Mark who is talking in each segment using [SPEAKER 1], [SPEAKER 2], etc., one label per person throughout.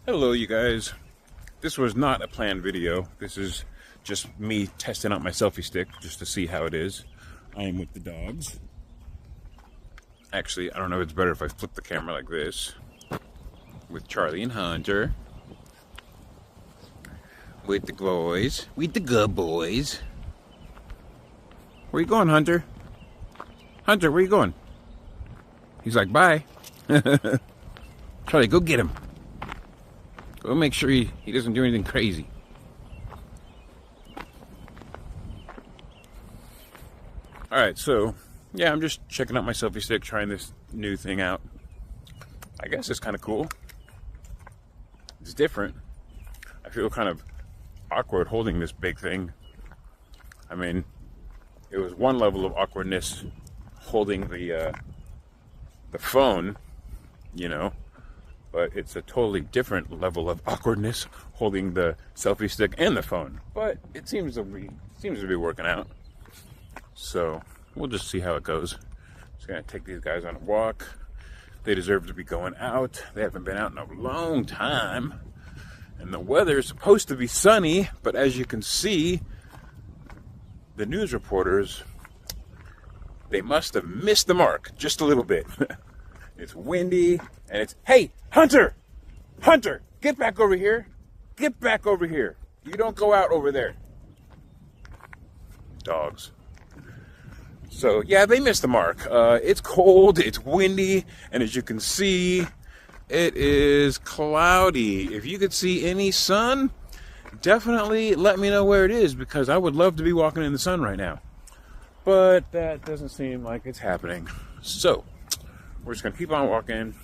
[SPEAKER 1] Hello, you guys. This was not a planned video. This is just me testing out my selfie stick just to see how it is. I am with the dogs. Actually, I don't know if it's better if I flip the camera like this. With Charlie and Hunter. With the boys. With the good boys. Where you going, Hunter? Hunter, where you going? He's like, bye. Charlie, go get him. Go make sure he doesn't do anything crazy. Alright, so, yeah, I'm just checking out my selfie stick, trying this new thing out. I guess it's kind of cool. It's different. I feel kind of awkward holding this big thing. I mean, it was one level of awkwardness holding the phone, you know. But it's a totally different level of awkwardness holding the selfie stick and the phone. But it seems to be working out. So we'll just see how it goes. Just gonna take these guys on a walk. They deserve to be going out. They haven't been out in a long time. And the weather is supposed to be sunny, but as you can see, the news reporters, they must have missed the mark just a little bit. It's windy, and it's, hey, Hunter! Hunter, get back over here. Get back over here. You don't go out over there. Dogs. So, yeah, they missed the mark. It's cold, it's windy, and as you can see, it is cloudy. If you could see any sun, definitely let me know where it is, because I would love to be walking in the sun right now. But that doesn't seem like it's happening. So, we're just gonna keep on walking,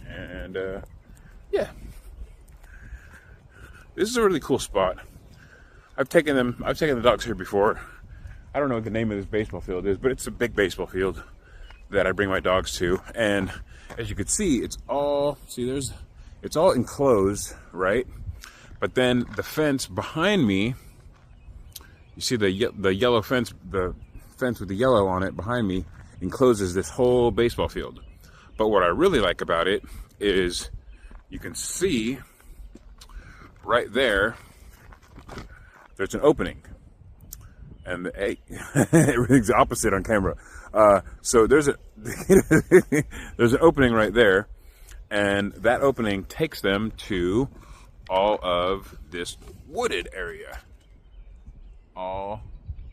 [SPEAKER 1] and yeah, this is a really cool spot. I've taken the dogs here before. I don't know what the name of this baseball field is, but it's a big baseball field that I bring my dogs to. And as you can see, it's all enclosed, right? But then the fence behind me, you see the yellow fence, the fence with the yellow on it behind me encloses this whole baseball field. But what I really like about it is you can see right there, there's an opening. And everything's opposite on camera. So there's there's an opening right there, and that opening takes them to all of this wooded area. All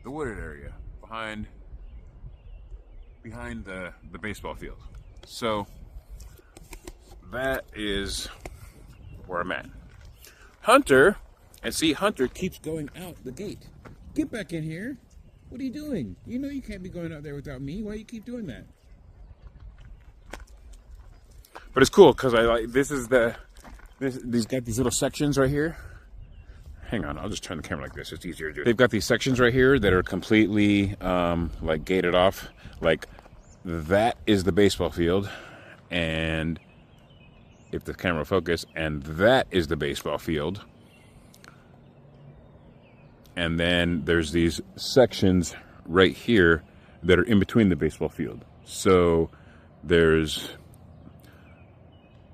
[SPEAKER 1] the wooded area behind the baseball field. So that is where I'm at. Hunter, and see, Hunter keeps going out the gate. Get back in here. What are you doing? You know you can't be going out there without me. Why do you keep doing that? But it's cool because I like these got these little sections right here. Hang on, I'll just turn the camera like this. It's easier to do. They've got these sections right here that are completely like gated off. Like that is the baseball field, and if the camera focus, and that is the baseball field. And then there's these sections right here that are in between the baseball field. So there's,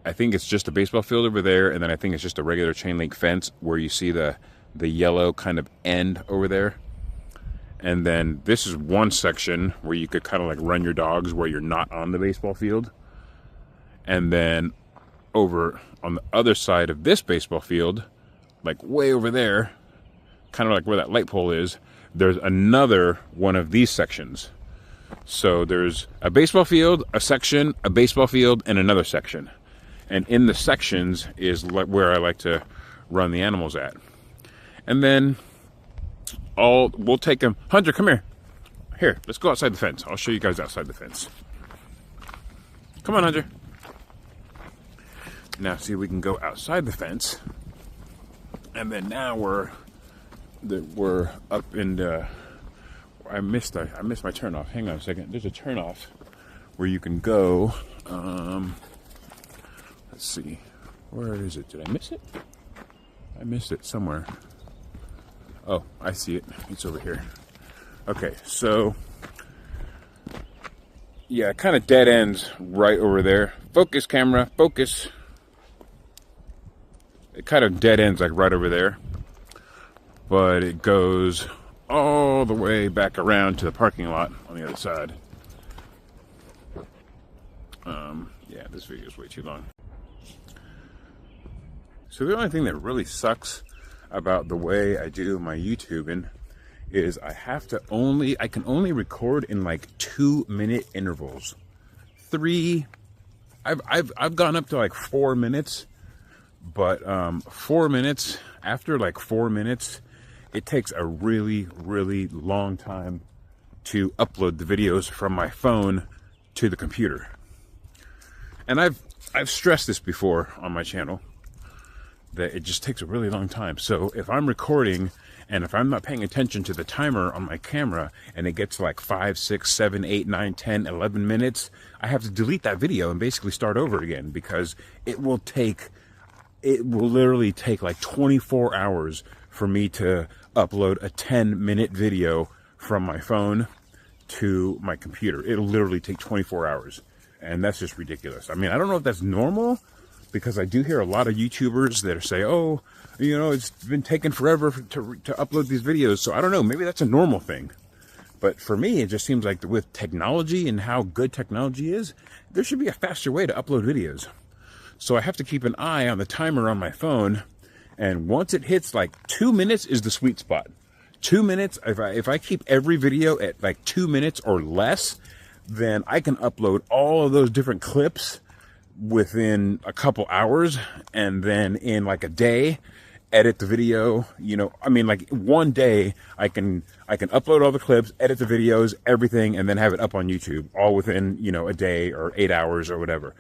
[SPEAKER 1] I think it's just a baseball field over there, and then I think it's just a regular chain link fence where you see the yellow kind of end over there. And then this is one section where you could kind of like run your dogs where you're not on the baseball field. And then over on the other side of this baseball field, like way over there, kind of like where that light pole is, there's another one of these sections. So there's a baseball field, a section, a baseball field, and another section. And in the sections is where I like to run the animals at. And then we'll take them. Hunter, come here. Here, let's go outside the fence. I'll show you guys outside the fence. Come on, Hunter. Now, see, we can go outside the fence. And then now we're up in the, I missed my turn off. Hang on a second. There's a turn off where you can go. Let's see. Where is it? Did I miss it? I missed it somewhere. Oh, I see it. It's over here. Okay, so yeah, kind of dead ends right over there. Focus, camera, focus. It kind of dead ends like right over there, but it goes all the way back around to the parking lot on the other side. Yeah, this video is way too long. So the only thing that really sucks about the way I do my YouTubing is I can only record in like 2-minute intervals. I've gone up to like 4 minutes, but 4 minutes, after like 4 minutes, it takes a really, really long time to upload the videos from my phone to the computer. And I've stressed this before on my channel, that it just takes a really long time. So if I'm recording and if I'm not paying attention to the timer on my camera and it gets like 5, 6, 7, 8, 9, 10, 11 minutes, I have to delete that video and basically start over again, because it will literally take like 24 hours for me to upload a 10-minute video from my phone to my computer. It'll literally take 24 hours. And that's just ridiculous. I mean, I don't know if that's normal, because I do hear a lot of YouTubers that say, oh, you know, it's been taking forever to upload these videos. So I don't know, maybe that's a normal thing. But for me, it just seems like with technology and how good technology is, there should be a faster way to upload videos. So I have to keep an eye on the timer on my phone. And once it hits like 2 minutes is the sweet spot. 2 minutes, if I keep every video at like 2 minutes or less, then I can upload all of those different clips within a couple hours, and then in like a day, edit the video. You know, I mean, like one day I can upload all the clips, edit the videos, everything, and then have it up on YouTube, all within, you know, a day or 8 hours or whatever.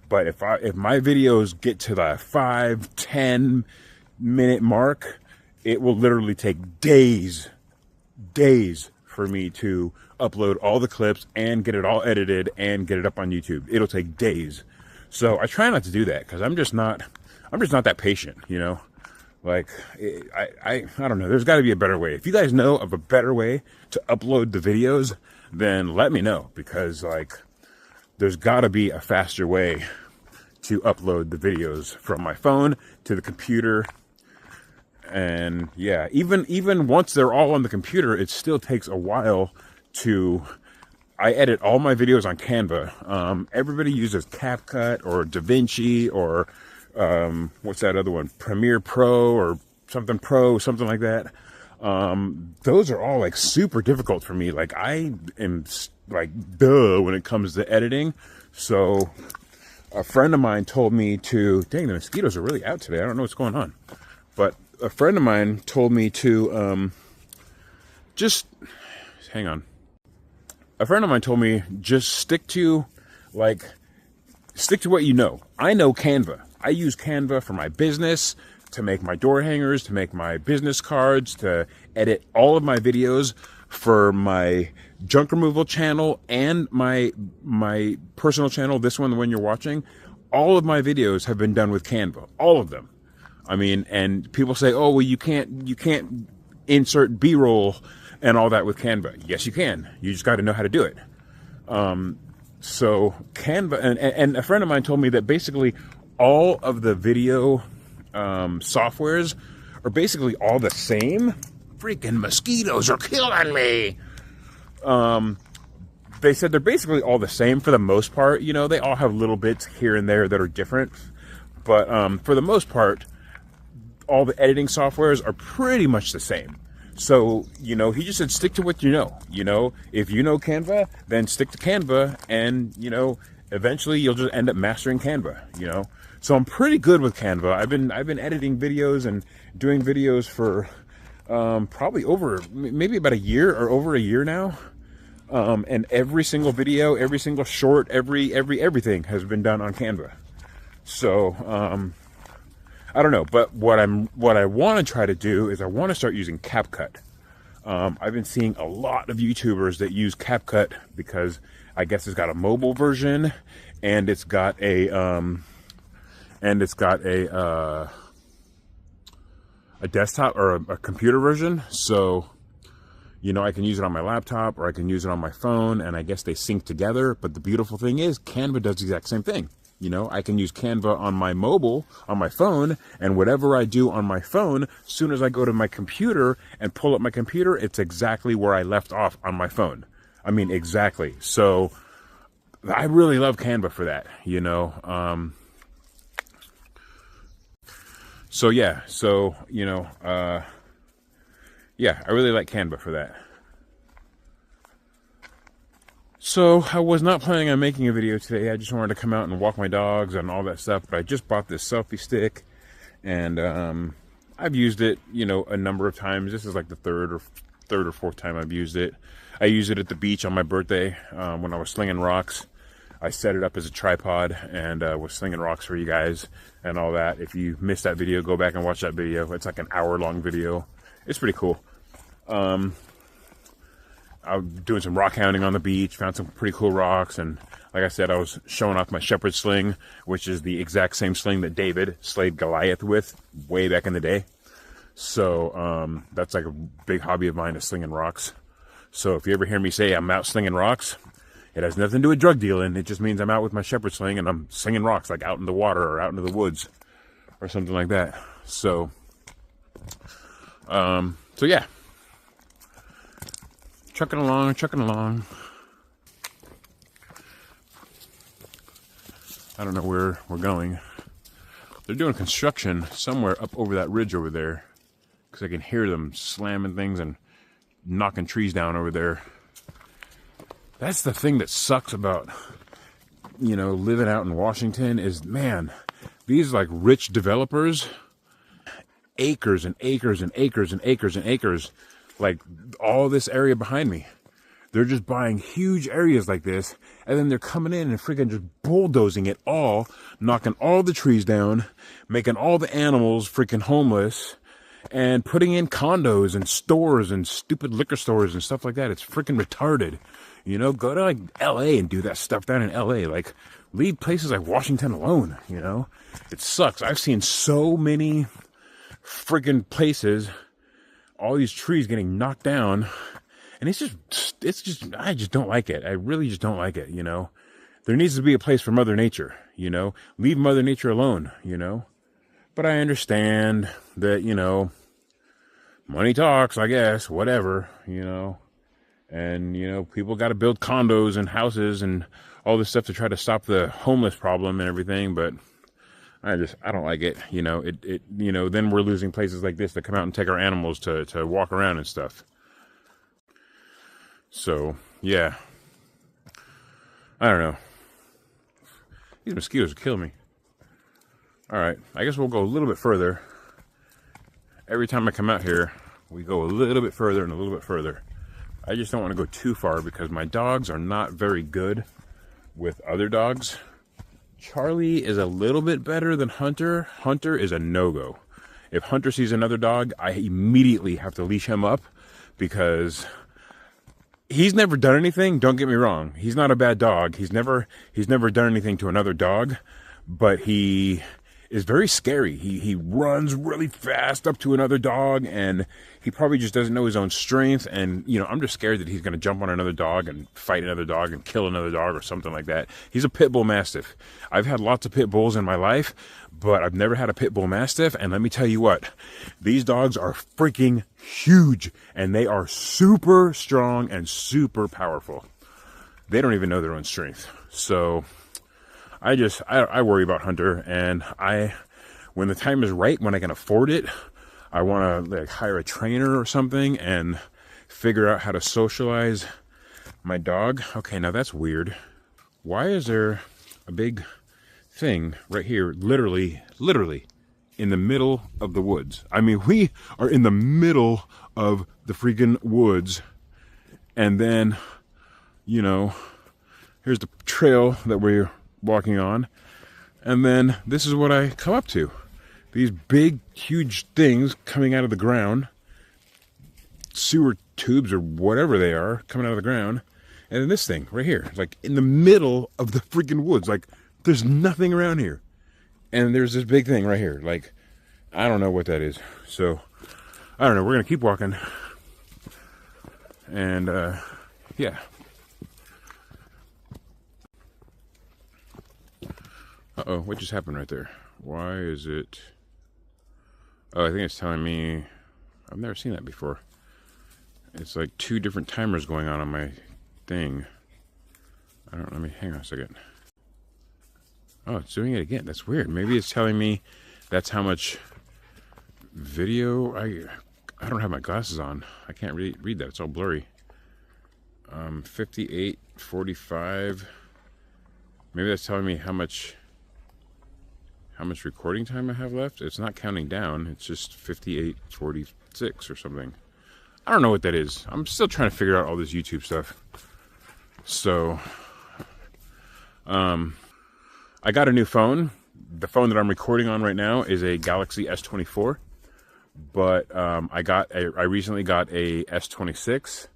[SPEAKER 1] But if my videos get to the 5-10 minute mark, it will literally take days for me to upload all the clips and get it all edited and get it up on YouTube. It'll take days. So I try not to do that, because I'm just not that patient, you know. Like, I don't know. There's got to be a better way. If you guys know of a better way to upload the videos, then let me know, because like there's got to be a faster way to upload the videos from my phone to the computer. And yeah, even once they're all on the computer, it still takes a while to... I edit all my videos on Canva. Everybody uses CapCut or DaVinci or what's that other one? Premiere Pro or something like that. Those are all like super difficult for me. Like I am like duh when it comes to editing. So a friend of mine told me to... Dang, the mosquitoes are really out today. I don't know what's going on. But a friend of mine told me to just... Hang on. A friend of mine told me just stick to what you know. I know Canva. I use Canva for my business, to make my door hangers, to make my business cards, to edit all of my videos for my junk removal channel and my personal channel, this one, the one you're watching. All of my videos have been done with Canva. All of them. I mean, and people say, oh, well, you can't insert B-roll and all that with Canva. Yes, you can. You just got to know how to do it. So Canva, and a friend of mine told me that basically all of the video softwares are basically all the same. Freaking mosquitoes are killing me. They said they're basically all the same for the most part. You know, they all have little bits here and there that are different. But for the most part, all the editing softwares are pretty much the same. So, you know, he just said stick to what you know. You know, if you know Canva, then stick to Canva, and, you know, eventually you'll just end up mastering Canva, you know. So I'm pretty good with Canva. I've been editing videos and doing videos for probably maybe about a year or over a year now. And every single video, every single short, everything has been done on Canva. So, I don't know, but what I want to try to do is I want to start using CapCut. I've been seeing a lot of YouTubers that use CapCut because I guess it's got a mobile version and it's got a desktop or a computer version. So, you know, I can use it on my laptop or I can use it on my phone, and I guess they sync together. But the beautiful thing is Canva does the exact same thing. You know, I can use Canva on my mobile, on my phone, and whatever I do on my phone, as soon as I go to my computer and pull up my computer, it's exactly where I left off on my phone. I mean, exactly. So I really love Canva for that, you know. Yeah, I really like Canva for that. So I was not planning on making a video today. I just wanted to come out and walk my dogs and all that stuff. But I just bought this selfie stick, and I've used it, you know, a number of times. This is like the third or fourth time I've used it. I used it at the beach on my birthday when I was slinging rocks. I set it up as a tripod and was slinging rocks for you guys and all that. If you missed that video, go back and watch that video. It's like an hour-long video. It's pretty cool. I was doing some rock hounding on the beach, found some pretty cool rocks, and like I said, I was showing off my shepherd sling, which is the exact same sling that David slayed Goliath with way back in the day. So that's like a big hobby of mine, is slinging rocks. So if you ever hear me say I'm out slinging rocks, it has nothing to do with drug dealing. It just means I'm out with my shepherd sling and I'm slinging rocks, like out in the water or out into the woods or something like that. So yeah. Trucking along. I don't know where we're going. They're doing construction somewhere up over that ridge over there, because I can hear them slamming things and knocking trees down over there. That's the thing that sucks about, you know, living out in Washington is, man, these like rich developers, acres and acres and acres and acres and acres, like all this area behind me. They're just buying huge areas like this, and then they're coming in and freaking just bulldozing it all, knocking all the trees down, making all the animals freaking homeless, and putting in condos and stores and stupid liquor stores and stuff like that. It's freaking retarded. You know, go to like LA and do that stuff down in LA. Like, leave places like Washington alone, you know? It sucks. I've seen so many freaking places, all these trees getting knocked down, and I just don't like it. I really just don't like it, you know? There needs to be a place for Mother Nature, you know? Leave Mother Nature alone, you know? But I understand that, you know, money talks, I guess, whatever, you know? And, you know, people got to build condos and houses and all this stuff to try to stop the homeless problem and everything, but I don't like it, you know. You know, then we're losing places like this that come out and take our animals to walk around and stuff. So, yeah. I don't know. These mosquitoes will kill me. All right, I guess we'll go a little bit further. Every time I come out here, we go a little bit further and a little bit further. I just don't want to go too far because my dogs are not very good with other dogs. Charlie is a little bit better than Hunter. Hunter is a no-go. If Hunter sees another dog, I immediately have to leash him up because he's never done anything. Don't get me wrong. He's not a bad dog. He's never done anything to another dog, but he is very scary. He runs really fast up to another dog, and he probably just doesn't know his own strength. And, you know, I'm just scared that he's going to jump on another dog and fight another dog and kill another dog or something like that. He's a pit bull mastiff. I've had lots of pit bulls in my life, but I've never had a pit bull mastiff. And let me tell you what, these dogs are freaking huge, and they are super strong and super powerful. They don't even know their own strength. So I worry about Hunter, and when the time is right, when I can afford it, I want to like hire a trainer or something and figure out how to socialize my dog. Okay, now that's weird. Why is there a big thing right here, literally in the middle of the woods? I mean, we are in the middle of the freaking woods, and then, you know, here's the trail that we're walking on, and then this is what I come up to. These big, huge things coming out of the ground, sewer tubes or whatever they are coming out of the ground, and then this thing right here, like in the middle of the freaking woods. Like, there's nothing around here, and there's this big thing right here. Like, I don't know what that is. So I don't know. We're gonna keep walking, and yeah. Uh-oh, what just happened right there? Why is it... Oh, I think it's telling me... I've never seen that before. It's like 2 different timers going on my thing. Let me, hang on a second. Oh, it's doing it again. That's weird. Maybe it's telling me that's how much video... I don't have my glasses on. I can't read that. It's all blurry. 58, 45. Maybe that's telling me how much recording time I have left. It's not counting down. It's just 58, 46 or something. I don't know what that is. I'm still trying to figure out all this YouTube stuff. So, I got a new phone. The phone that I'm recording on right now is a Galaxy S24. But I recently got a S26,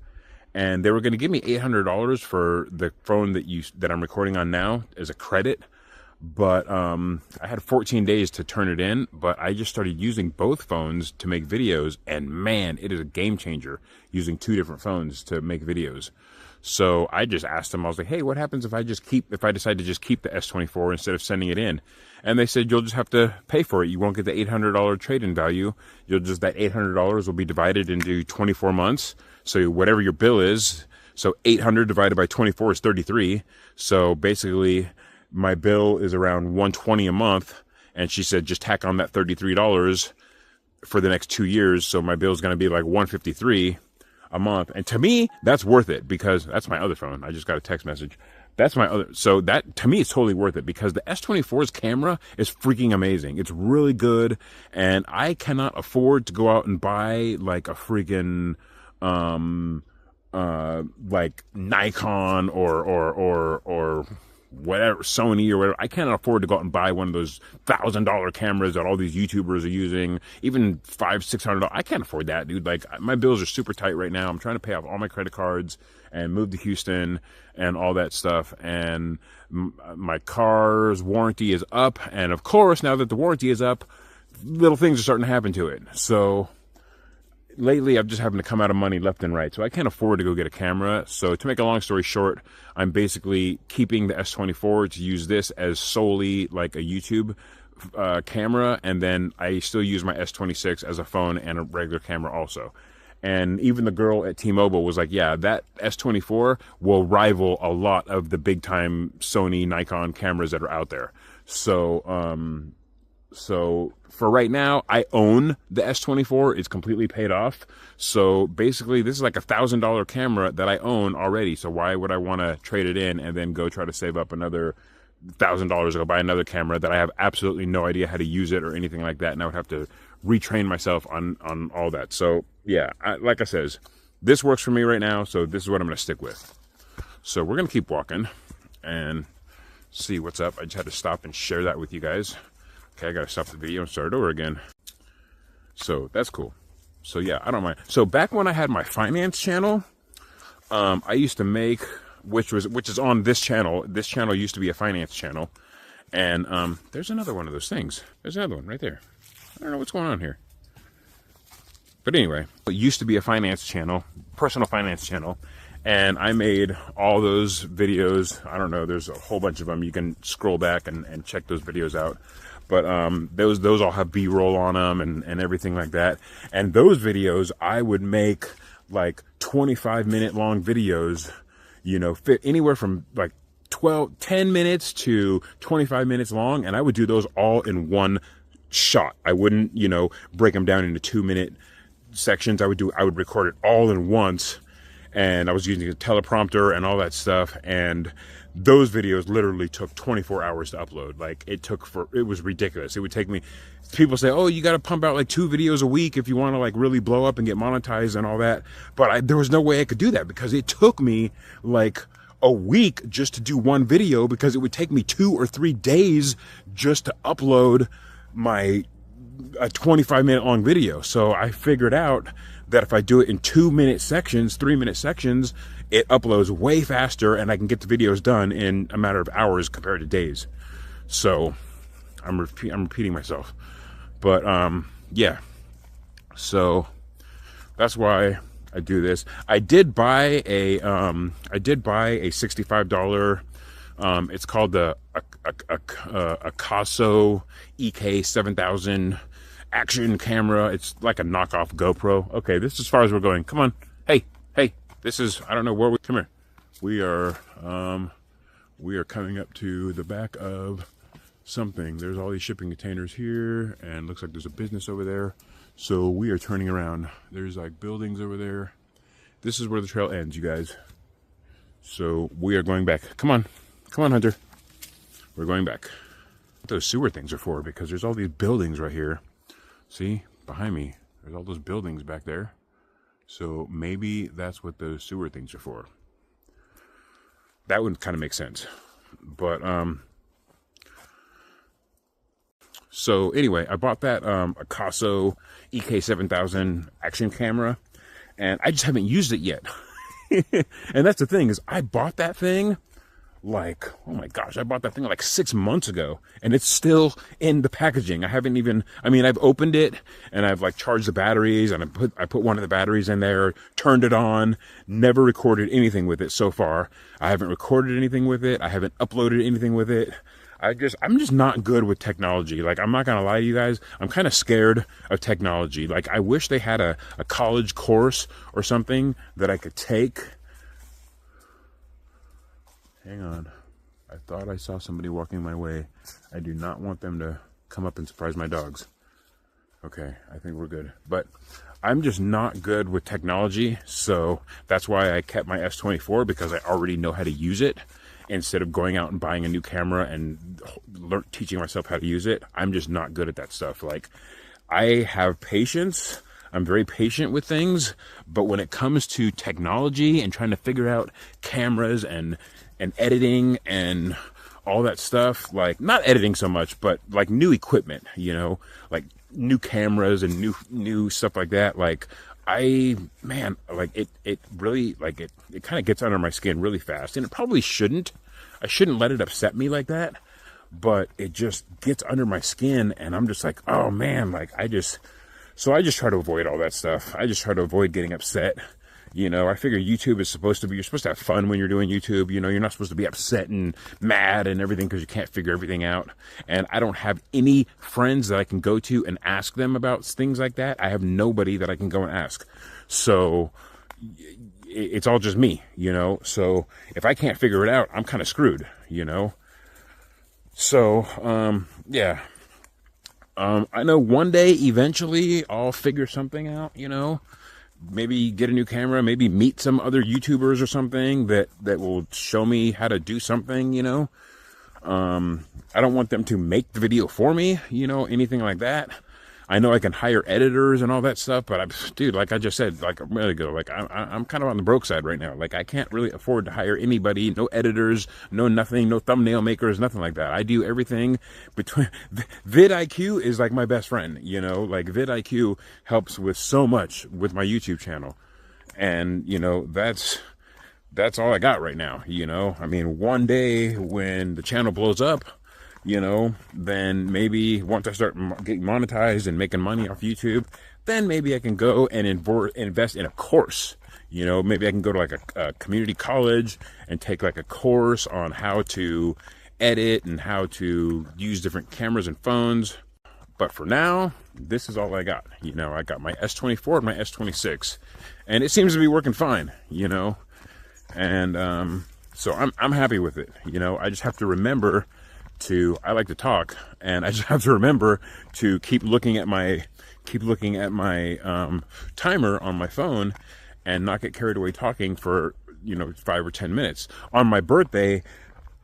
[SPEAKER 1] and they were going to give me $800 for the phone that I'm recording on now as a credit. But I had 14 days to turn it in, but I just started using both phones to make videos, and man, it is a game changer using 2 different phones to make videos. So I just asked them, I was like, hey, what happens if I decide to just keep the S24 instead of sending it in? And they said, you'll just have to pay for it. You won't get the $800 trade-in value. That $800 will be divided into 24 months. So whatever your bill is, so 800 divided by 24 is 33. So basically my bill is around $120 a month. And she said, just tack on that $33 for the next 2 years. So my bill is going to be like $153 a month. And to me, that's worth it, because that's my other phone. I just got a text message. That's my other. So that, to me, it's totally worth it, because the S24's camera is freaking amazing. It's really good. And I cannot afford to go out and buy like a freaking, like Nikon or whatever, Sony or whatever. I can't afford to go out and buy one of those $1,000 cameras that all these YouTubers are using, even $500-600. I can't afford that, dude. Like, my bills are super tight right now. I'm trying to pay off all my credit cards and move to Houston and all that stuff. And my car's warranty is up. And of course, now that the warranty is up, little things are starting to happen to it. So lately, I've just happened to come out of money left and right. So I can't afford to go get a camera. So to make a long story short, I'm basically keeping the S24 to use this as solely like a YouTube camera. And then I still use my S26 as a phone and a regular camera also. And even the girl at T-Mobile was like, yeah, that S24 will rival a lot of the big time Sony, Nikon cameras that are out there. So for right now, I own the S24. It's completely paid off. So basically, this is like $1,000 camera that I own already. So why would I want to trade it in and then go try to save up another $1,000 to go buy another camera that I have absolutely no idea how to use it or anything like that? And I would have to retrain myself on all that. So yeah, like I says, this works for me right now. So this is what I'm going to stick with. So we're going to keep walking and see what's up. I just had to stop and share that with you guys. Okay, I gotta stop the video and start it over again. So that's cool. So yeah, I don't mind. So back when I had my finance channel, I used to make, which is on this channel. This channel used to be a finance channel, and there's another one of those things. There's another one right there. I don't know what's going on here. But anyway, it used to be a finance channel, personal finance channel, and I made all those videos. I don't know, there's a whole bunch of them. You can scroll back and check those videos out. But those all have B-roll on them and everything like that. And those videos, I would make like 25-minute long videos, you know, fit anywhere from like 10 minutes to 25 minutes long. And I would do those all in one shot. I wouldn't, you know, break them down into 2-minute sections. I would record it all in once. And I was using a teleprompter and all that stuff. And those videos literally took 24 hours to upload. Like, it was ridiculous. It would take me, people say, oh, you got to pump out like 2 videos a week if you want to like really blow up and get monetized and all that. But there was no way I could do that, because it took me like a week just to do one video, because it would take me 2 or 3 days just to upload a 25-minute long video. So I figured out that if I do it in 2-minute sections, 3-minute sections, it uploads way faster and I can get the videos done in a matter of hours compared to days. So I'm repeating myself, but yeah, so that's why I do this. I did buy a $65 It's called the Akaso EK7000 action camera. It's like a knockoff GoPro. Okay, this is as far as we're going. Come on. Hey, this is, I don't know where come here. We are coming up to the back of something. There's all these shipping containers here, and looks like there's a business over there. So we are turning around. There's like buildings over there. This is where the trail ends, you guys. So we are going back. Come on, Hunter. We're going back. What those sewer things are for, because there's all these buildings right here. See, behind me, there's all those buildings back there. So maybe that's what those sewer things are for. That would kind of make sense. But, so anyway, I bought that Akaso EK7000 action camera, and I just haven't used it yet. And that's the thing, is I bought that thing like, oh my gosh, I bought that thing like 6 months ago, and it's still in the packaging. I haven't even, I mean, I've opened it and I've like charged the batteries, and I put one of the batteries in there, turned it on, never recorded anything with it so far. I haven't recorded anything with it. I haven't uploaded anything with it. I'm just not good with technology. Like, I'm not going to lie to you guys. I'm kind of scared of technology. Like, I wish they had a college course or something that I could take. Hang on. I thought I saw somebody walking my way. I do not want them to come up and surprise my dogs. Okay, I think we're good. But I'm just not good with technology, so that's why I kept my S24, because I already know how to use it. Instead of going out and buying a new camera and teaching myself how to use it, I'm just not good at that stuff. Like, I have patience. I'm very patient with things, but when it comes to technology and trying to figure out cameras and editing and all that stuff, like, not editing so much, but like new equipment, you know, like new cameras and new stuff like that. Like, like it really, like it kind of gets under my skin really fast, and it probably shouldn't. I shouldn't let it upset me like that, but it just gets under my skin, and I'm just like, oh man, like so I just try to avoid all that stuff. I just try to avoid getting upset. You know, I figure YouTube is you're supposed to have fun when you're doing YouTube. You know, you're not supposed to be upset and mad and everything because you can't figure everything out. And I don't have any friends that I can go to and ask them about things like that. I have nobody that I can go and ask. So it's all just me, you know. So if I can't figure it out, I'm kind of screwed, you know. So, yeah. I know one day, eventually, I'll figure something out, you know. Maybe get a new camera, maybe meet some other YouTubers or something that will show me how to do something, you know. I don't want them to make the video for me, you know, anything like that. I know I can hire editors and all that stuff, but dude, like I just said, like a minute ago, like I'm kind of on the broke side right now. Like, I can't really afford to hire anybody, no editors, no nothing, no thumbnail makers, nothing like that. I do everything between. vidIQ is like my best friend, you know. Like, vidIQ helps with so much with my YouTube channel, and you know, that's all I got right now. You know, I mean, one day when the channel blows up, you know, then maybe once I start getting monetized and making money off YouTube, then maybe I can go and invest in a course. You know, maybe I can go to like a community college and take like a course on how to edit and how to use different cameras and phones. But for now, this is all I got. You know, I got my S24 and my S26, and it seems to be working fine, you know. And so I'm happy with it. You know, I just have to remember I like to talk, and I just have to remember to keep looking at my timer on my phone and not get carried away talking for, you know, 5 or 10 minutes. On my birthday,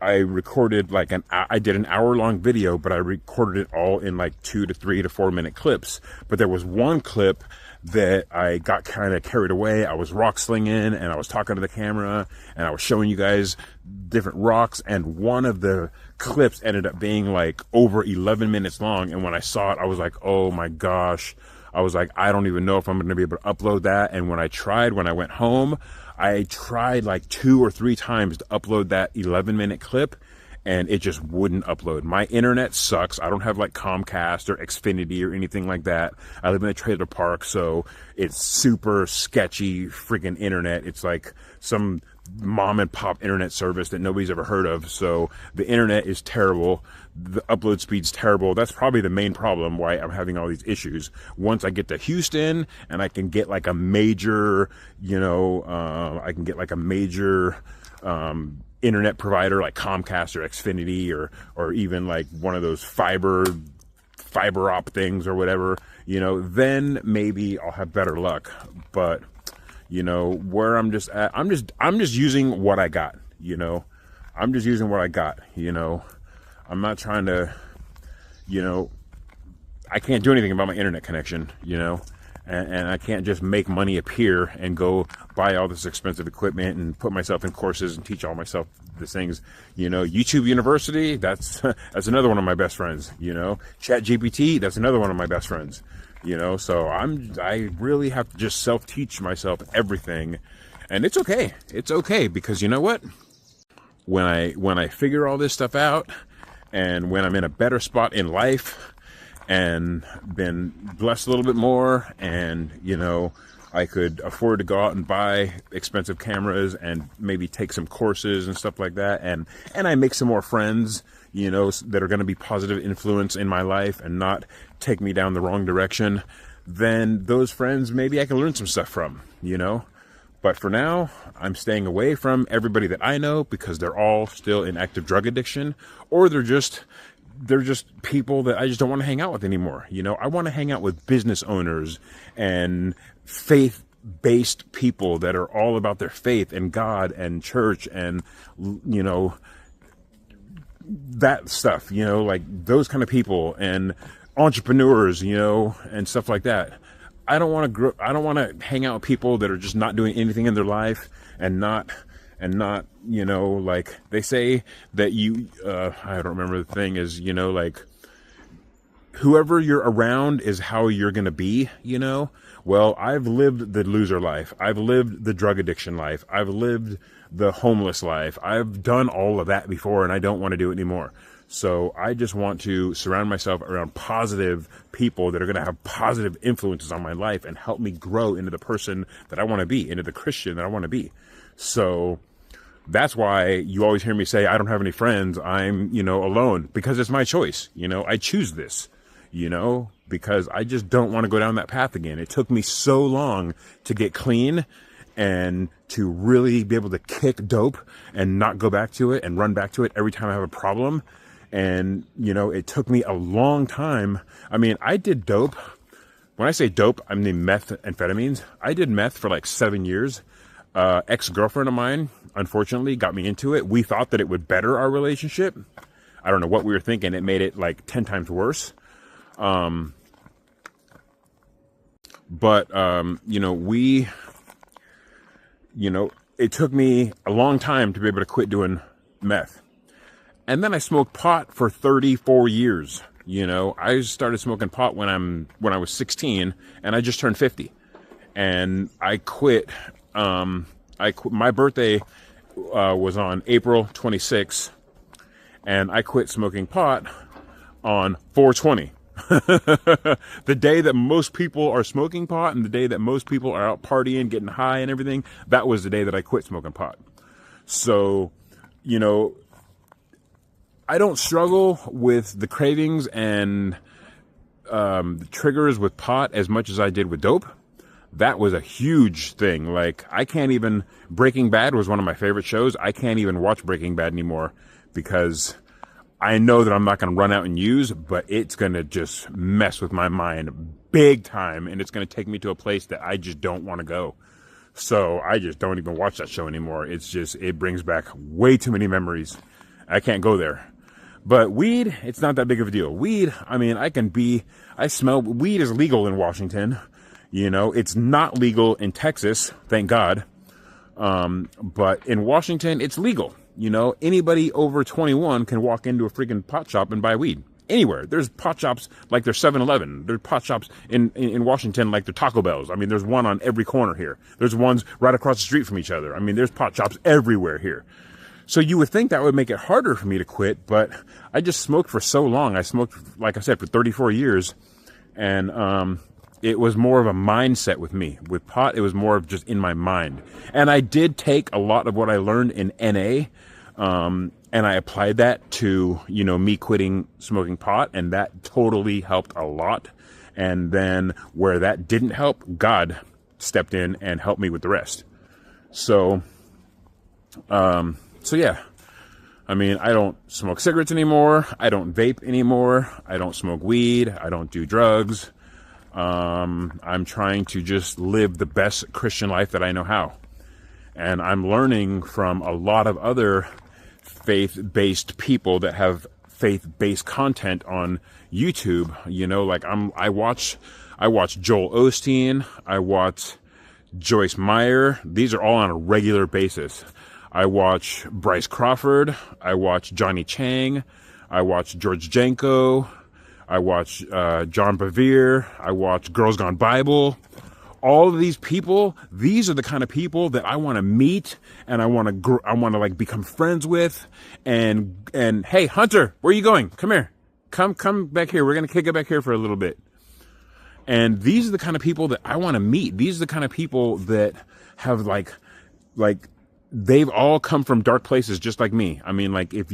[SPEAKER 1] I recorded I did an hour-long video, but I recorded it all in like 2 to 3 to 4 minute clips. But there was one clip that I got kind of carried away. I was rock slinging, and I was talking to the camera, and I was showing you guys different rocks, and one of the clips ended up being like over 11 minutes long. And when I saw it, I was like, oh my gosh. I was like, I don't even know if I'm going to be able to upload that. And when I went home, I tried like 2 or 3 times to upload that 11-minute clip, and it just wouldn't upload. My internet sucks. I don't have like Comcast or Xfinity or anything like that. I live in a trailer park, so it's super sketchy freaking internet. It's like some mom and pop internet service that nobody's ever heard of. So the internet is terrible. The upload speed's terrible. That's probably the main problem why I'm having all these issues. Once I get to Houston and I can get like a major, internet provider like Comcast or Xfinity or even like one of those fiber op things or whatever, then maybe I'll have better luck. But where I'm just at, I'm just using what I got, I'm just using what I got, I'm not trying to, I can't do anything about my internet connection, and I can't just make money appear and go buy all this expensive equipment and put myself in courses and teach all myself these things. YouTube University, that's another one of my best friends. Chat GPT, that's another one of my best friends. So I really have to just self-teach myself everything, and it's okay. It's okay, because you know what? When I figure all this stuff out, and when I'm in a better spot in life, and been blessed a little bit more, and I could afford to go out and buy expensive cameras and maybe take some courses and stuff like that, and I make some more friends, that are going to be positive influence in my life and not take me down the wrong direction, then those friends maybe I can learn some stuff from, But for now, I'm staying away from everybody that I know because they're all still in active drug addiction, or they're just people that I just don't want to hang out with anymore. I want to hang out with business owners and faith-based people that are all about their faith and God and church and, that stuff, like those kind of people, and entrepreneurs, and stuff like that. I don't want to hang out with people that are just not doing anything in their life and not, like they say that I don't remember the thing is, like whoever you're around is how you're going to be, Well, I've lived the loser life. I've lived the drug addiction life. I've lived the homeless life. I've done all of that before, and I don't want to do it anymore. So I just want to surround myself around positive people that are going to have positive influences on my life and help me grow into the person that I want to be, into the Christian that I want to be. So that's why you always hear me say, I don't have any friends. I'm, alone, because it's my choice. I choose this, because I just don't want to go down that path again. It took me so long to get clean and to really be able to kick dope and not go back to it and run back to it every time I have a problem. And, it took me a long time. I mean, I did dope. When I say dope, I mean methamphetamines. I did meth for like 7 years. Ex-girlfriend of mine, unfortunately, got me into it. We thought that it would better our relationship. I don't know what we were thinking. It made it like 10 times worse. It took me a long time to be able to quit doing meth. And then I smoked pot for 34 years. I started smoking pot when I was 16, and I just turned 50. And I quit. My birthday was on April 26th, and I quit smoking pot on 4/20. The day that most people are smoking pot and the day that most people are out partying, getting high and everything, that was the day that I quit smoking pot. So, I don't struggle with the cravings and the triggers with pot as much as I did with dope. That was a huge thing. Like, Breaking Bad was one of my favorite shows. I can't even watch Breaking Bad anymore because I know that I'm not going to run out and use, but it's going to just mess with my mind big time, and it's going to take me to a place that I just don't want to go. So I just don't even watch that show anymore. It brings back way too many memories. I can't go there. But weed, it's not that big of a deal. Weed, I smell, weed is legal in Washington. It's not legal in Texas, thank God. But in Washington, it's legal. Anybody over 21 can walk into a freaking pot shop and buy weed. Anywhere. There's pot shops like there's 7-Eleven. There's pot shops in Washington like they're Taco Bells. There's one on every corner here. There's ones right across the street from each other. There's pot shops everywhere here. So you would think that would make it harder for me to quit, but I just smoked for so long. I smoked, like I said, for 34 years. And it was more of a mindset with me. With pot, it was more of just in my mind. And I did take a lot of what I learned in NA, and I applied that to, me quitting smoking pot, and that totally helped a lot. And then where that didn't help, God stepped in and helped me with the rest. So yeah. I mean, I don't smoke cigarettes anymore. I don't vape anymore. I don't smoke weed. I don't do drugs. I'm trying to just live the best Christian life that I know how. And I'm learning from a lot of other faith-based people that have faith-based content on YouTube. Like I watch Joel Osteen. I watch Joyce Meyer. These are all on a regular basis. I watch Bryce Crawford. I watch Johnny Chang. I watch George Janko. I watch John Bevere. I watch Girls Gone Bible. All of these people, these are the kind of people that I want to meet and I want to like become friends with. And hey, Hunter, where are you going? Come here. Come back here. We're going to kick it back here for a little bit. And these are the kind of people that I want to meet. These are the kind of people that have like they've all come from dark places just like me. I mean, like if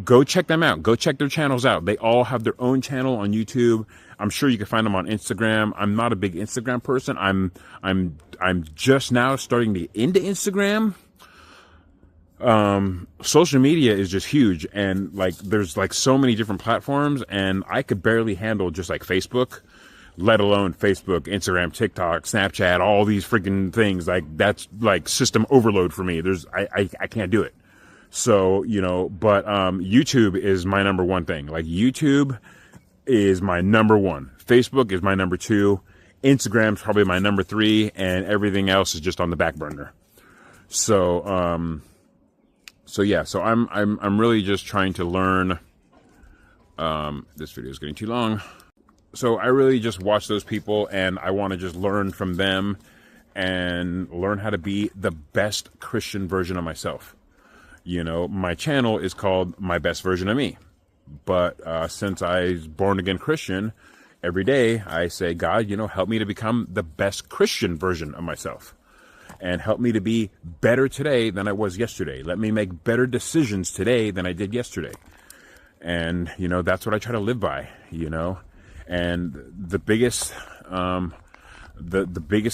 [SPEAKER 1] go check them out. Go check their channels out. They all have their own channel on YouTube. I'm sure you can find them on Instagram. I'm not a big Instagram person. I'm just now starting to get into Instagram. Social media is just huge, and like there's like so many different platforms, and I could barely handle just like Facebook, let alone Facebook, Instagram, TikTok, Snapchat, all these freaking things. Like that's like system overload for me. I can't do it. So, but YouTube is my number one thing. Like YouTube is my number one. Facebook is my number two. Instagram's probably my number three, and everything else is just on the back burner. So I'm really just trying to learn. This video is getting too long. So I really just watch those people, and I want to just learn from them and learn how to be the best Christian version of myself. My channel is called My Best Version of Me. But since I was born again Christian, every day I say, God, help me to become the best Christian version of myself. And help me to be better today than I was yesterday. Let me make better decisions today than I did yesterday. And, that's what I try to live by, And the biggest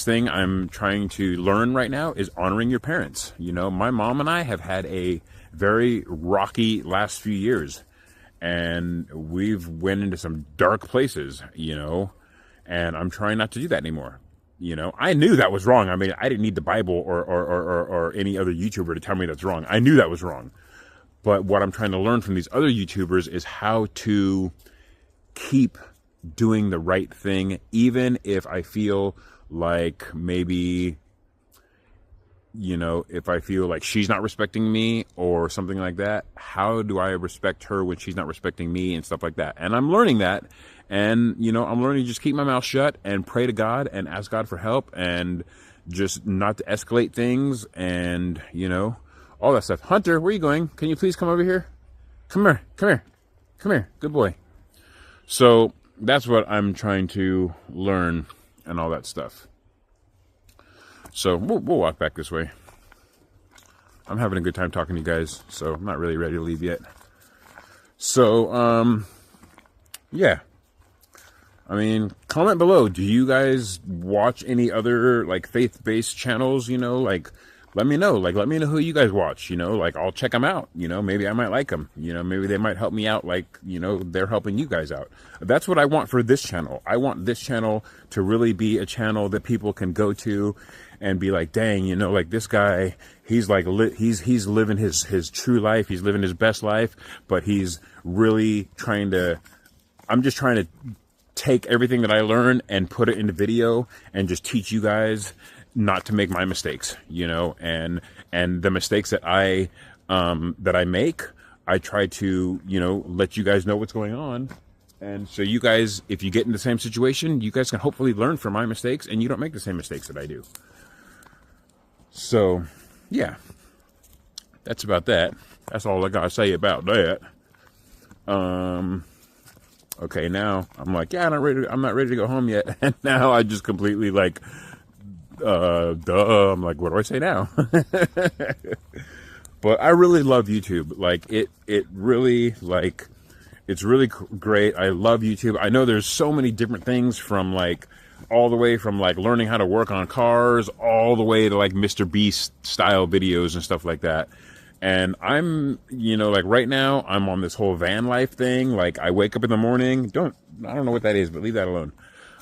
[SPEAKER 1] thing I'm trying to learn right now is honoring your parents. My mom and I have had a very rocky last few years, and we've went into some dark places, and I'm trying not to do that anymore. I knew that was wrong. I mean, I didn't need the Bible or any other YouTuber to tell me that's wrong. I knew that was wrong. But what I'm trying to learn from these other YouTubers is how to keep doing the right thing, even if I feel like maybe, if I feel like she's not respecting me or something like that. How do I respect her when she's not respecting me and stuff like that? And I'm learning that. And, I'm learning to just keep my mouth shut and pray to God and ask God for help and just not to escalate things and, all that stuff. Hunter, where are you going? Can you please come over here? Come here. Good boy. So that's what I'm trying to learn and all that stuff. So we'll walk back this way. I'm having a good time talking to you guys, so I'm not really ready to leave yet. So, yeah. I mean, comment below. Do you guys watch any other, like, faith-based channels, let me know. Let me know who you guys watch, I'll check them out, maybe I might like them, maybe they might help me out, they're helping you guys out. That's what I want for this channel. I want this channel to really be a channel that people can go to and be like, dang, this guy, he's he's living his true life. He's living his best life, but he's really I'm just trying to take everything that I learn and put it into video and just teach you guys not to make my mistakes, and the mistakes that I make, I try to, let you guys know what's going on. And so you guys, if you get in the same situation, you guys can hopefully learn from my mistakes and you don't make the same mistakes that I do. So, yeah, that's about that. That's all I got to say about that. Okay, now I'm like, yeah, I'm not ready to go home yet. And now I just completely like, duh. I'm like, what do I say now? But I really love YouTube. Like it really like, it's really great. I love YouTube. I know there's so many different things from like, all the way from like learning how to work on cars, all the way to like Mr. Beast style videos and stuff like that. And I'm, like right now I'm on this whole van life thing. Like I wake up in the morning, I don't know what that is, but leave that alone.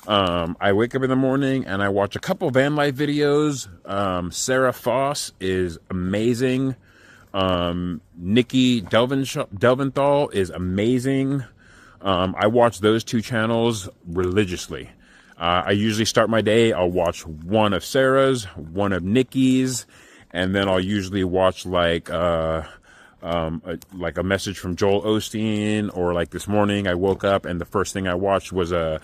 [SPEAKER 1] I wake up in the morning and I watch a couple van life videos. Sarah Foss is amazing. Nikki Delventhal is amazing. I watch those two channels religiously. I usually start my day, I'll watch one of Sarah's, one of Nikki's, and then I'll usually watch like a message from Joel Osteen, or like this morning I woke up and the first thing I watched I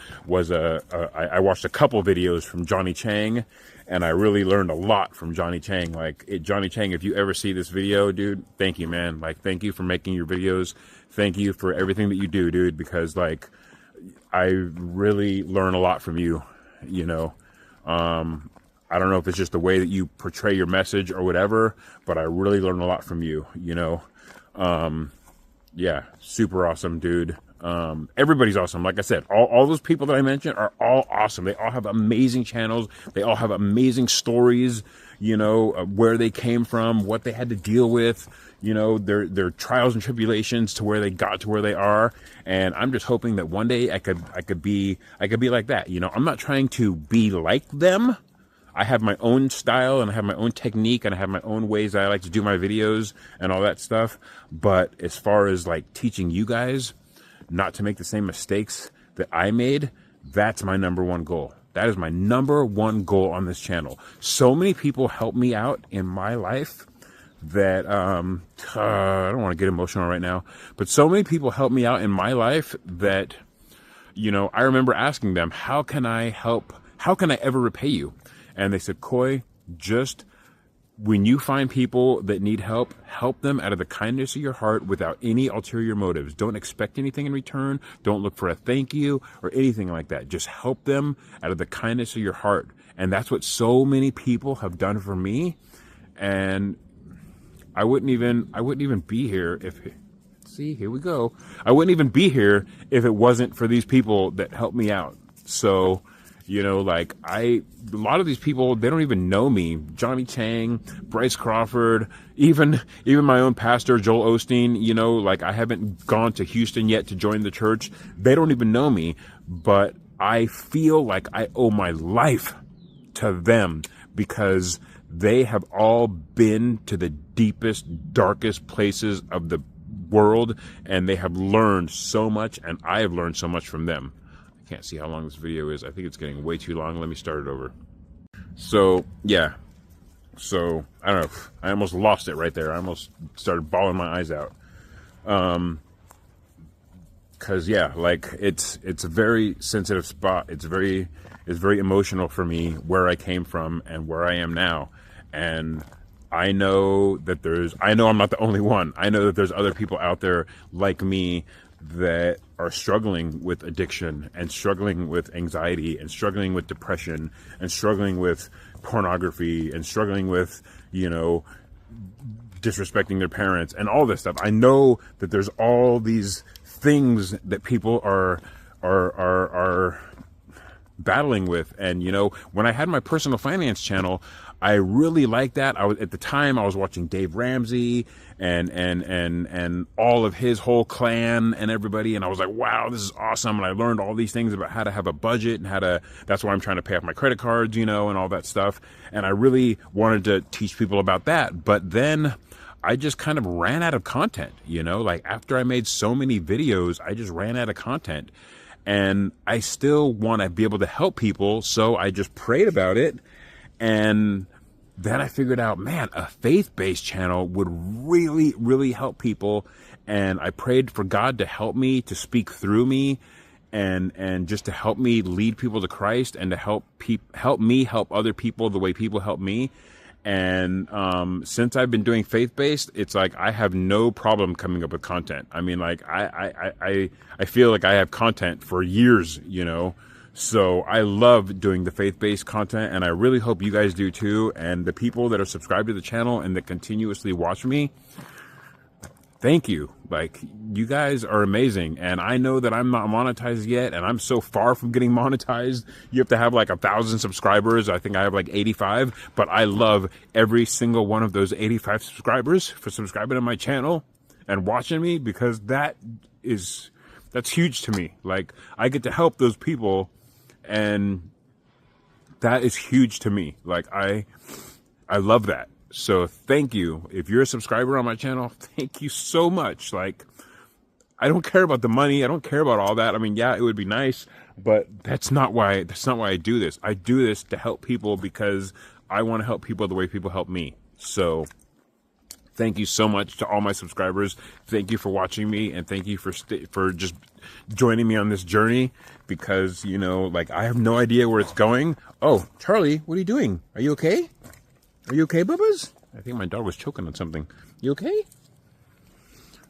[SPEAKER 1] watched a couple videos from Johnny Chang, and I really learned a lot from Johnny Chang. Johnny Chang, if you ever see this video, dude, thank you, man. Like, thank you for making your videos. Thank you for everything that you do, dude, because like, I really learn a lot from you, I don't know if it's just the way that you portray your message or whatever, but I really learn a lot from you, yeah, super awesome, dude. Everybody's awesome. Like I said, all those people that I mentioned are all awesome. They all have amazing channels. They all have amazing stories, where they came from, what they had to deal with, their trials and tribulations to where they got to where they are. And I'm just hoping that one day I could be like that. I'm not trying to be like them. I have my own style and I have my own technique and I have my own ways that I like to do my videos and all that stuff. But as far as like teaching you guys not to make the same mistakes that I made, that's my number one goal. That is my number one goal on this channel. So many people help me out in my life that, I don't want to get emotional right now, but so many people help me out in my life that, I remember asking them, how can I help? How can I ever repay you? And they said, Coy, just when you find people that need help, help them out of the kindness of your heart without any ulterior motives. Don't expect anything in return. Don't look for a thank you or anything like that. Just help them out of the kindness of your heart. And that's what so many people have done for me. And I wouldn't even be here if, see, here we go. I wouldn't even be here if it wasn't for these people that helped me out. So, a lot of these people, they don't even know me. Johnny Chang, Bryce Crawford, even my own pastor, Joel Osteen, I haven't gone to Houston yet to join the church. They don't even know me, but I feel like I owe my life to them because they have all been to the deepest, darkest places of the world, and they have learned so much, and I have learned so much from them. Can't see how long this video is. I think it's getting way too long. Let me start it over. So, yeah. So, I don't know. I almost lost it right there. I almost started bawling my eyes out. Cause yeah, like it's a very sensitive spot. It's very emotional for me where I came from and where I am now. And I know I'm not the only one. I know that there's other people out there like me that are struggling with addiction and struggling with anxiety and struggling with depression and struggling with pornography and struggling with, disrespecting their parents and all this stuff. I know that there's all these things that people are battling with. And, when I had my personal finance channel, I really liked that. At the time I was watching Dave Ramsey and all of his whole clan and everybody. And I was like, wow, this is awesome. And I learned all these things about how to have a budget and that's why I'm trying to pay off my credit cards, and all that stuff. And I really wanted to teach people about that. But then I just kind of ran out of content, after I made so many videos, I just ran out of content. And I still want to be able to help people. So I just prayed about it. And then I figured out, man, a faith-based channel would really, really help people. And I prayed for God to help me, to speak through me, and just to help me lead people to Christ and to help me help other people the way people help me. And since I've been doing faith-based, it's like I have no problem coming up with content. I mean, like I feel like I have content for years, you know. So I love doing the faith-based content, and I really hope you guys do too. And the people that are subscribed to the channel and that continuously watch me, thank you. Like, you guys are amazing. And I know that I'm not monetized yet, and I'm so far from getting monetized. You have to have like 1,000 subscribers. I think I have like 85, but I love every single one of those 85 subscribers for subscribing to my channel and watching me, because that's huge to me. Like, I get to help those people, and that is huge to me. Like, I love that. So thank you. If you're a subscriber on my channel, thank you so much. Like, I don't care about the money. I don't care about all that. I mean, yeah, it would be nice, but that's not why I do this. I do this to help people because I want to help people the way people help me. So thank you so much to all my subscribers. Thank you for watching me, and thank you for just joining me on this journey, because, you know, like, I have no idea where it's going. Oh, Charlie, what are you doing? Are you okay? Are you okay, Bubba's? I think my dog was choking on something. You okay?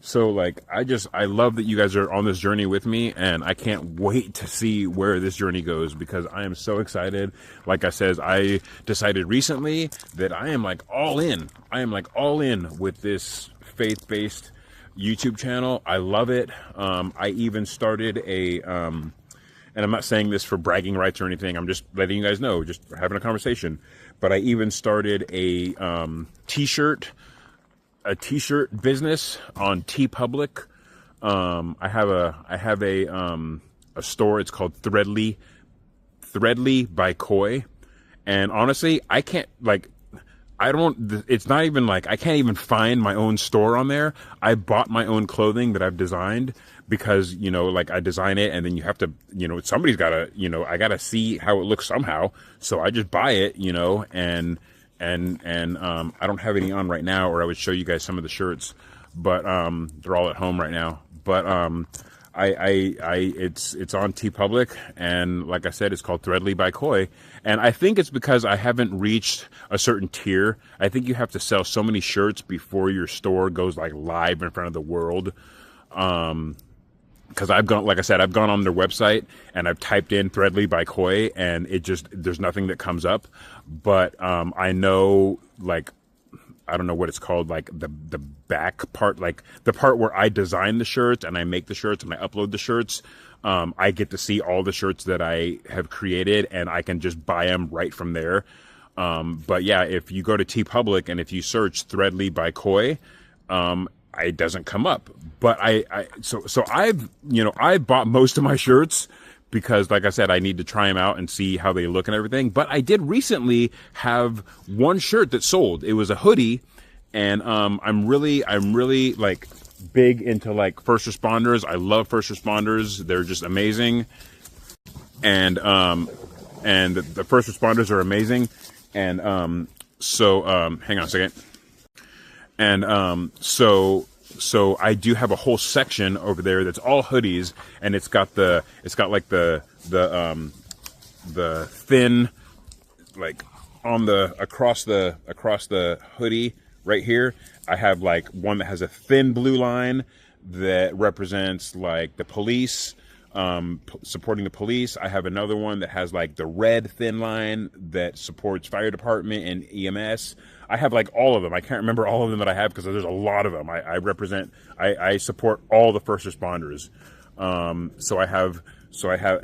[SPEAKER 1] So, like, I love that you guys are on this journey with me, and I can't wait to see where this journey goes, because I am so excited. Like I said, I decided recently that I am like all in. I am like all in with this faith-based YouTube channel. I love it. I even started and I'm not saying this for bragging rights or anything. I'm just letting you guys know, just having a conversation. But I even started a t-shirt business on TeePublic. I have a store. It's called Threadly by Koi. And honestly, I can't, like, it's not even like, I can't even find my own store on there. I bought my own clothing that I've designed, because, you know, like, I design it, and then you have to, you know, somebody's gotta, you know, I gotta see how it looks somehow. So I just buy it, you know, and I don't have any on right now, or I would show you guys some of the shirts, but they're all at home right now. But it's on TeePublic, and like I said, it's called Threadly by Koi. And I think it's because I haven't reached a certain tier. I think you have to sell so many shirts before your store goes like live in front of the world. Because I've gone on their website and I've typed in Threadly by Koi, and there's nothing that comes up. But I know, like, I don't know what it's called, like the back part, like the part where I design the shirts and I make the shirts and I upload the shirts. I get to see all the shirts that I have created, and I can just buy them right from there. But yeah, if you go to TeePublic and if you search Threadly by Koi, it doesn't come up. But so I bought most of my shirts, because, like I said, I need to try them out and see how they look and everything. But I did recently have one shirt that sold. It was a hoodie, and I'm really like big into like first responders. I love first responders. They're just amazing. And the first responders are amazing. And so hang on a second. And so I do have a whole section over there that's all hoodies, and it's got like the thin, like, on the across the hoodie right here. I have like one that has a thin blue line that represents like the police, supporting the police. I have another one that has like the red thin line that supports fire department and EMS. I have like all of them. I can't remember all of them that I have, because there's a lot of them. I support all the first responders. So I have,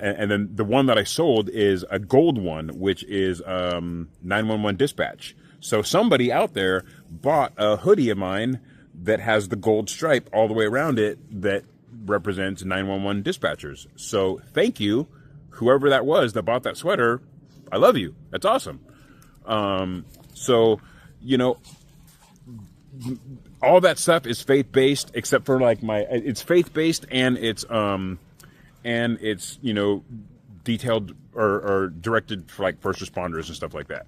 [SPEAKER 1] and then the one that I sold is a gold one, which is 911 dispatch. So somebody out there bought a hoodie of mine that has the gold stripe all the way around it that represents 911 dispatchers. So thank you, whoever that was that bought that sweater. I love you. That's awesome. So, you know, all that stuff is faith-based, except for like it's faith-based, and it's you know, detailed or directed for like first responders and stuff like that.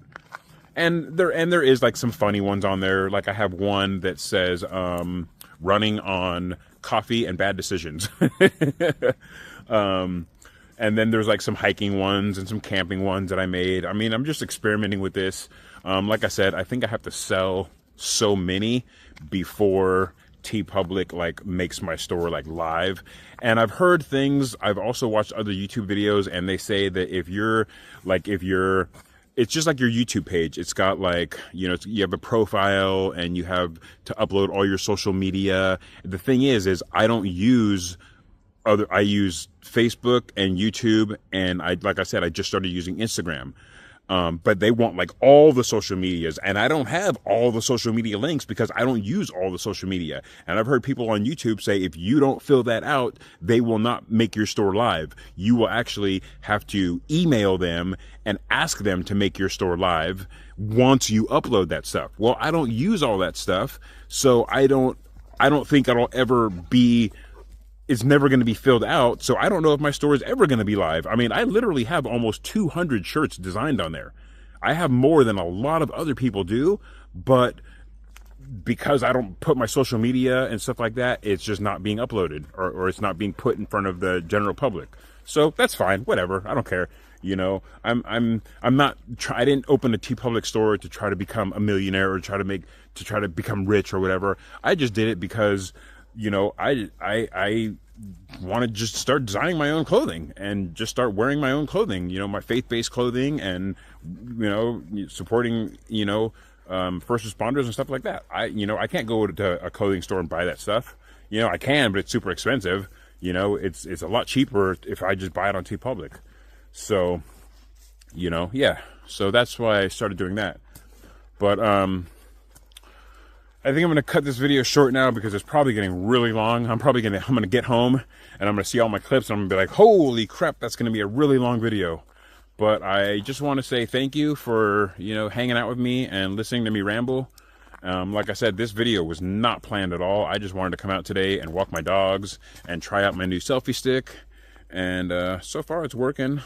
[SPEAKER 1] And there is like some funny ones on there. Like I have one that says running on coffee and bad decisions. And then there's like some hiking ones and some camping ones that I made. I mean, I'm just experimenting with this. Like I said, I think I have to sell so many before TeePublic like makes my store like live. And I've heard things, I've also watched other YouTube videos, and they say that if you're it's just like your YouTube page. It's got like, you know, you have a profile and you have to upload all your social media. The thing is I don't use I use Facebook and YouTube, and like I said, I just started using Instagram. But they want like all the social medias, and I don't have all the social media links because I don't use all the social media. And I've heard people on YouTube say if you don't fill that out, they will not make your store live. You will actually have to email them and ask them to make your store live once you upload that stuff. Well, I don't use all that stuff, so I don't think it'll ever be, it's never going to be filled out. So I don't know if my store is ever going to be live. I mean, I literally have almost 200 shirts designed on there. I have more than a lot of other people do, but because I don't put my social media and stuff like that, it's just not being uploaded, or it's not being put in front of the general public. So that's fine, whatever. I don't care. You know, I'm not I didn't open a TeePublic store to try to become a millionaire or try to become rich or whatever. I just did it because, you know, I want to just start designing my own clothing and just start wearing my own clothing, you know, my faith-based clothing, and, you know, supporting, you know, first responders and stuff like that. I can't go to a clothing store and buy that stuff. You know, I can, but it's super expensive. You know, it's a lot cheaper if I just buy it on TeePublic. So, you know, yeah. So that's why I started doing that. But, I think I'm going to cut this video short now because it's probably getting really long. I'm going to get home and I'm going to see all my clips and I'm going to be like, holy crap, that's going to be a really long video. But I just want to say thank you for, you know, hanging out with me and listening to me ramble. Like I said, this video was not planned at all. I just wanted to come out today and walk my dogs and try out my new selfie stick. And so far it's working.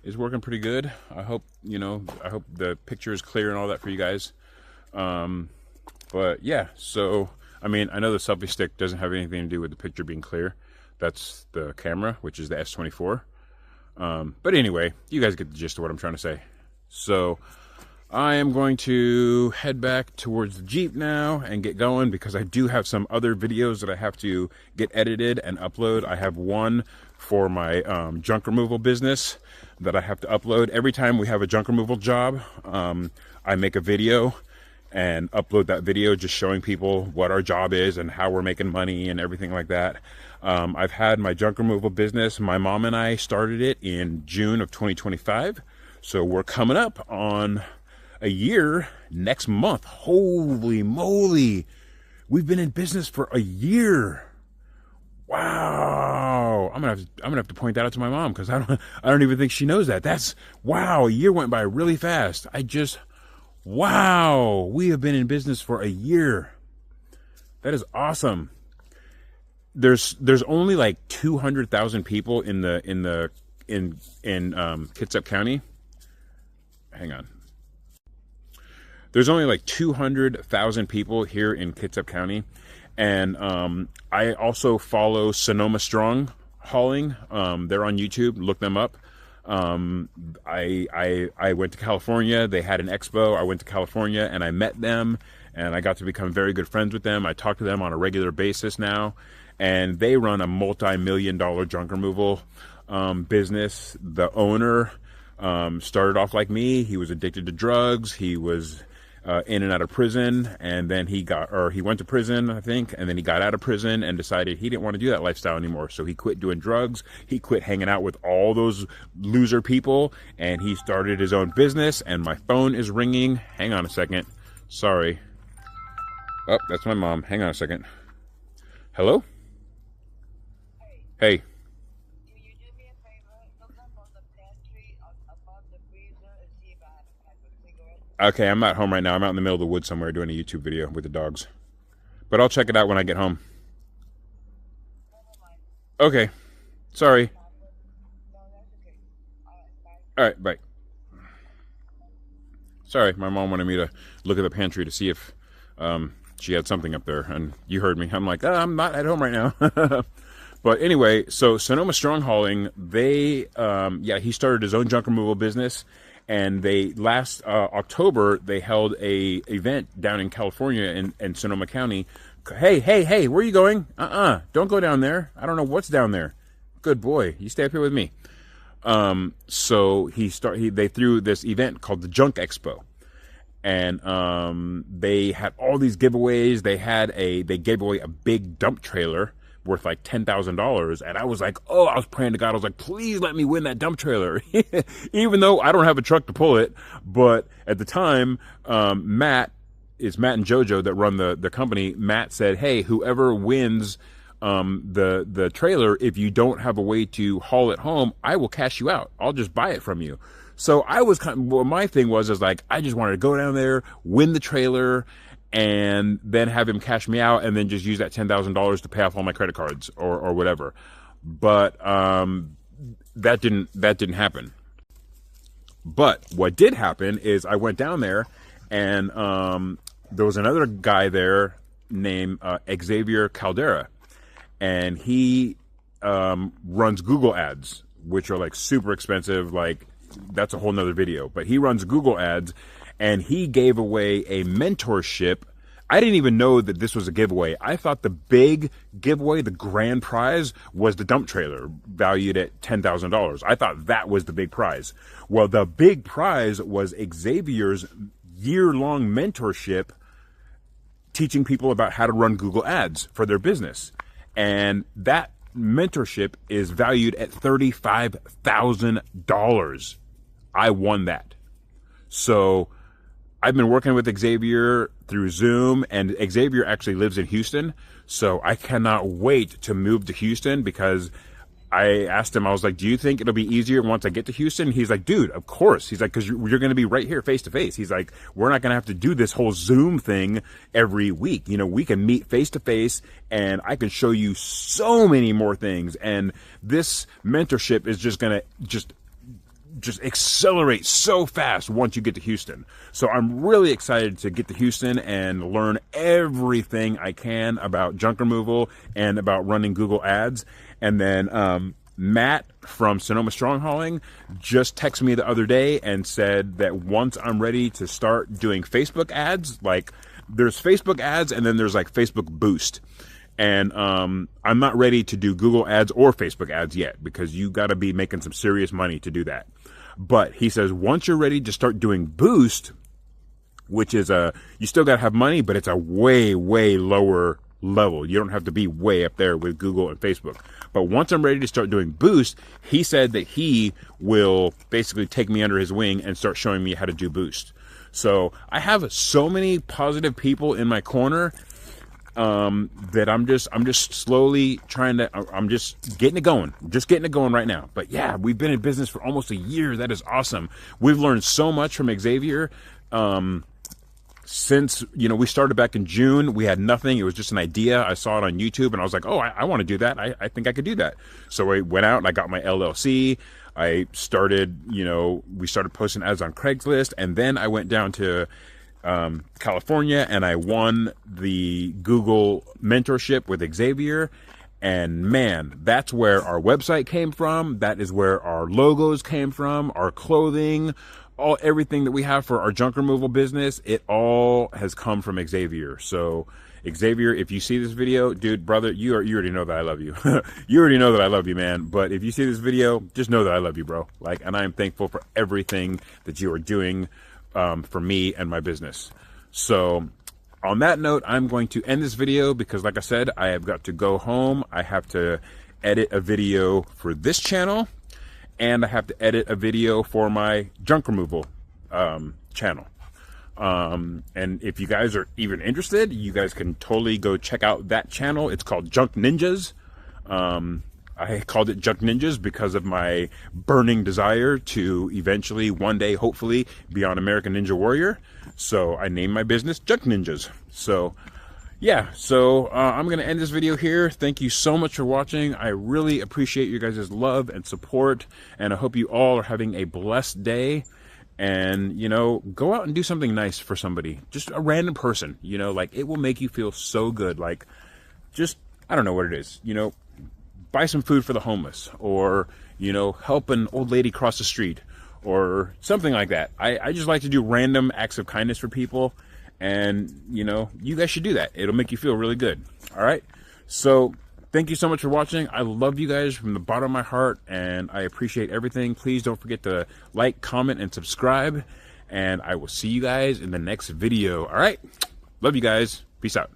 [SPEAKER 1] It's working pretty good. I hope, you know, the picture is clear and all that for you guys. But yeah, so, I mean, I know the selfie stick doesn't have anything to do with the picture being clear. That's the camera, which is the S24. But anyway, you guys get the gist of what I'm trying to say. So I am going to head back towards the Jeep now and get going because I do have some other videos that I have to get edited and upload. I have one for my junk removal business that I have to upload. Every time we have a junk removal job, I make a video and upload that video just showing people what our job is and how we're making money and everything like that. I've had my junk removal business. My mom and I started it in June of 2025. So we're coming up on a year next month. Holy moly. We've been in business for a year. Wow. I'm gonna have to point that out to my mom because I don't even think she knows that. That's, wow, a year went by really fast. Wow, we have been in business for a year. That is awesome. There's only like 200,000 people in Kitsap County. Hang on. There's only like 200,000 people here in Kitsap County, and I also follow Sonoma Strong Hauling. They're on YouTube. Look them up. I went to California. They had an expo. I went to California and I met them and I got to become very good friends with them. I talk to them on a regular basis now, and they run a multi-million-dollar junk removal business. The owner started off like me. He was addicted to drugs. He was in and out of prison, and then he went to prison, I think, and then he got out of prison and decided he didn't want to do that lifestyle anymore. So he quit doing drugs. He quit hanging out with all those loser people, and he started his own business. And my phone is ringing. Hang on a second. Sorry. Oh, that's my mom. Hang on a second. Hello? Hey. Okay, I'm not home right now. I'm out in the middle of the woods somewhere doing a YouTube video with the dogs. But I'll check it out when I get home. Okay. Sorry. Alright, bye. Sorry, my mom wanted me to look at the pantry to see if she had something up there. And you heard me. I'm like, oh, I'm not at home right now. But anyway, so Sonoma Strong Hauling, he started his own junk removal business. And they last October they held a event down in California in Sonoma County. Hey, where are you going? Don't go down there. I don't know what's down there. Good boy, you stay up here with me. So they threw this event called the Junk Expo, and they had all these giveaways. They gave away a big dump trailer worth like $10,000, and I was like, I was praying to God. I was like, please let me win that dump trailer, even though I don't have a truck to pull it. But at the time, Matt and JoJo that run the company. Matt said, hey, whoever wins the trailer, if you don't have a way to haul it home, I will cash you out. I'll just buy it from you. So I was my thing was like, I just wanted to go down there, win the trailer, and then have him cash me out, and then just use that $10,000 to pay off all my credit cards or whatever. But that didn't happen. But what did happen is I went down there, and there was another guy there named Xavier Caldera, and he runs Google ads, which are like super expensive. Like, that's a whole nother video. But he runs Google ads, and he gave away a mentorship. I didn't even know that this was a giveaway. I thought the big giveaway, the grand prize, was the dump trailer valued at $10,000. I thought that was the big prize. Well, the big prize was Xavier's year-long mentorship teaching people about how to run Google ads for their business. And that mentorship is valued at $35,000. I won that. So I've been working with Xavier through Zoom, and Xavier actually lives in Houston. So I cannot wait to move to Houston, because I asked him, I was like, do you think it'll be easier once I get to Houston? He's like, dude, of course. He's like, because you're going to be right here face to face. He's like, we're not going to have to do this whole Zoom thing every week. You know, we can meet face to face, and I can show you so many more things. And this mentorship is just going to just accelerate so fast once you get to Houston. So I'm really excited to get to Houston and learn everything I can about junk removal and about running Google ads. And then Matt from Sonoma Strong Hauling just texted me the other day and said that once I'm ready to start doing Facebook ads, like there's Facebook ads and then there's like Facebook Boost. And I'm not ready to do Google ads or Facebook ads yet, because you got to be making some serious money to do that. But he says once you're ready to start doing Boost, which is you still got to have money, but it's a way, way lower level. You don't have to be way up there with Google and Facebook. But once I'm ready to start doing Boost, he said that he will basically take me under his wing and start showing me how to do Boost. So I have so many positive people in my corner that I'm just slowly trying to, I'm just getting it going right now. But yeah, we've been in business for almost a year. That is awesome. We've learned so much from Xavier. Since, we started back in June, we had nothing. It was just an idea. I saw it on YouTube and I was like, I want to do that. I think I could do that. So I went out and I got my LLC. I started, we started posting ads on Craigslist, and then I went down to California, and I won the Google mentorship with Xavier. And man, that's where our website came from. That is where our logos came from, our clothing, everything that we have for our junk removal business. It all has come from Xavier. So Xavier, if you see this video, dude, brother, you already know that I love you. You already know that I love you, man. But if you see this video, just know that I love you, bro. And I am thankful for everything that you are doing for me and my business. So on that note, I'm going to end this video because, like I said, I have got to go home. I have to edit a video for this channel, and I have to edit a video for my junk removal channel. And if you guys are even interested, you guys can totally go check out that channel. It's called Junk Ninjas. I called it Junk Ninjas because of my burning desire to eventually, one day, hopefully, be on American Ninja Warrior. So I named my business Junk Ninjas. So yeah, I'm going to end this video here. Thank you so much for watching. I really appreciate you guys' love and support, and I hope you all are having a blessed day. And, go out and do something nice for somebody, just a random person, it will make you feel so good. I don't know what it is, buy some food for the homeless, or, help an old lady cross the street, or something like that. I just like to do random acts of kindness for people, and you know, you guys should do that. It'll make you feel really good. All right, so thank you so much for watching. I love you guys from the bottom of my heart, and I appreciate everything. Please don't forget to like, comment, and subscribe, and I will see you guys in the next video. All right, love you guys. Peace out.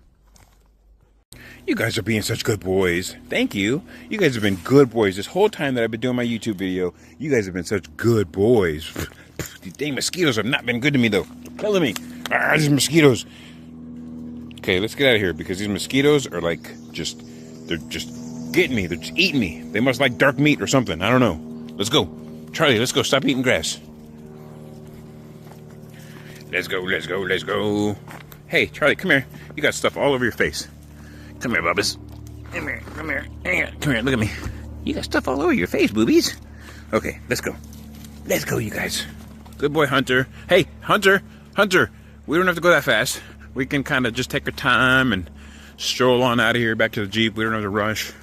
[SPEAKER 1] You guys are being such good boys. Thank you. You guys have been good boys this whole time that I've been doing my YouTube video. You guys have been such good boys. These dang mosquitoes have not been good to me, though. They're killing me. Ah, these mosquitoes. Okay, let's get out of here, because these mosquitoes are like they're just getting me. They're just eating me. They must like dark meat or something. I don't know. Let's go. Charlie, let's go. Stop eating grass. Let's go, let's go, let's go. Hey, Charlie, come here. You got stuff all over your face. Come here, Bubba's. Come here, come here. Come here, look at me. You got stuff all over your face, boobies. Okay, let's go. Let's go, you guys. Good boy, Hunter. Hey, Hunter, Hunter. We don't have to go that fast. We can kind of just take our time and stroll on out of here back to the Jeep. We don't have to rush.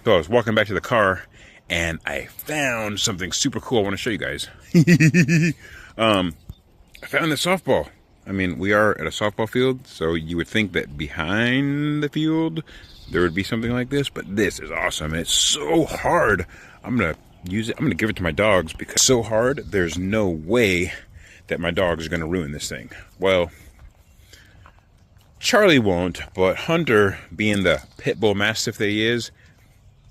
[SPEAKER 1] So I was walking back to the car, and I found something super cool I want to show you guys. I found the softball. I mean, we are at a softball field, so you would think that behind the field there would be something like this, but this is awesome. It's so hard. I'm gonna use it. I'm gonna give it to my dogs, because it's so hard, there's no way that my dogs are gonna ruin this thing. Well, Charlie won't, but Hunter, being the pit bull mastiff that he is,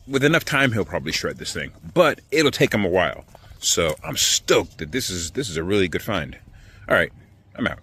[SPEAKER 1] with enough time he'll probably shred this thing, but it'll take him a while. So I'm stoked that this is a really good find. All right, I'm out.